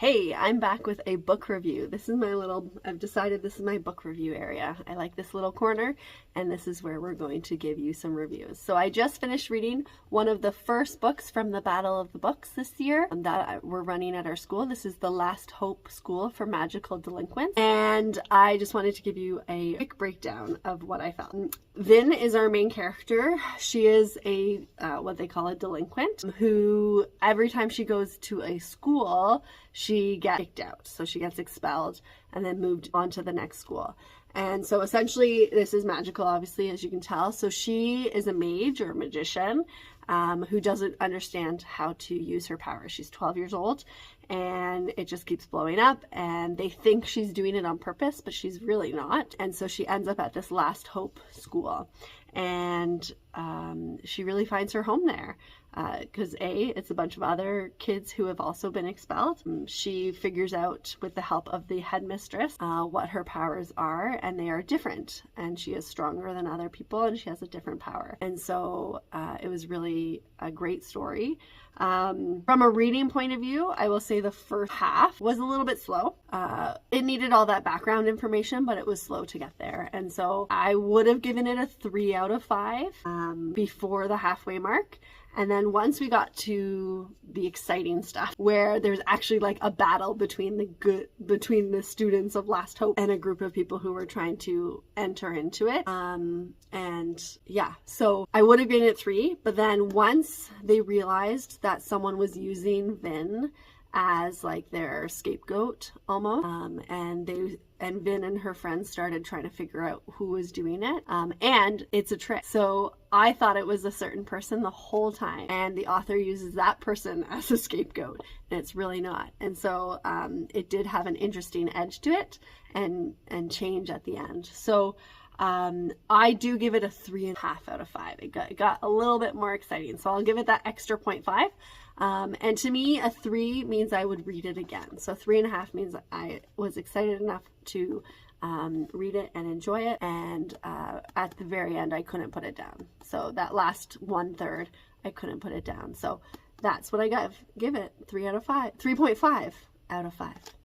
Hey, I'm back with a book review. I've decided this is my book review area. I like this little corner, and this is where we're going to give you some reviews. So I just finished reading one of the first books from the Battle of the Books this year that we're running at our school. This is The Last Hope School for Magical Delinquents, and I just wanted to give you a quick breakdown of what I found. Vin is our main character. She is a what they call a delinquent who every time she goes to a school, she gets kicked out. So she gets expelled and then moved on to the next school. And so essentially this is magical, obviously, as you can tell. So she is a mage or a magician who doesn't understand how to use her power. She's 12 years old and it just keeps blowing up, and they think she's doing it on purpose, but she's really not. And so she ends up at this Last Hope school, and she really finds her home there because it's a bunch of other kids who have also been expelled. She figures out with the help of the headmistress what her powers are, and they are different, and she is stronger than other people and she has a different power. And so it was really a great story. From a reading point of view, I will say the first half was a little bit slow. It needed all that background information, but it was slow to get there. And so I would have given it a 3 out of 5 before the halfway mark. And then once we got to the exciting stuff, where there's actually like a battle between the students of Last Hope and a group of people who were trying to enter into it. And yeah, so I would have given it 3, but then once they realized that someone was using Vin as like their scapegoat almost, and Vin and her friends started trying to figure out who was doing it, and it's a trick. So I thought it was a certain person the whole time, and the author uses that person as a scapegoat, and it's really not. And so it did have an interesting edge to it and change at the end. So I do give it a 3.5 out of 5. It got a little bit more exciting, so I'll give it that extra 0.5. And to me, a 3 means I would read it again. So 3.5 means I was excited enough to read it and enjoy it. And at the very end, I couldn't put it down. So that last 1/3, I couldn't put it down. So that's what I give it, 3 out of 5, 3.5 out of 5.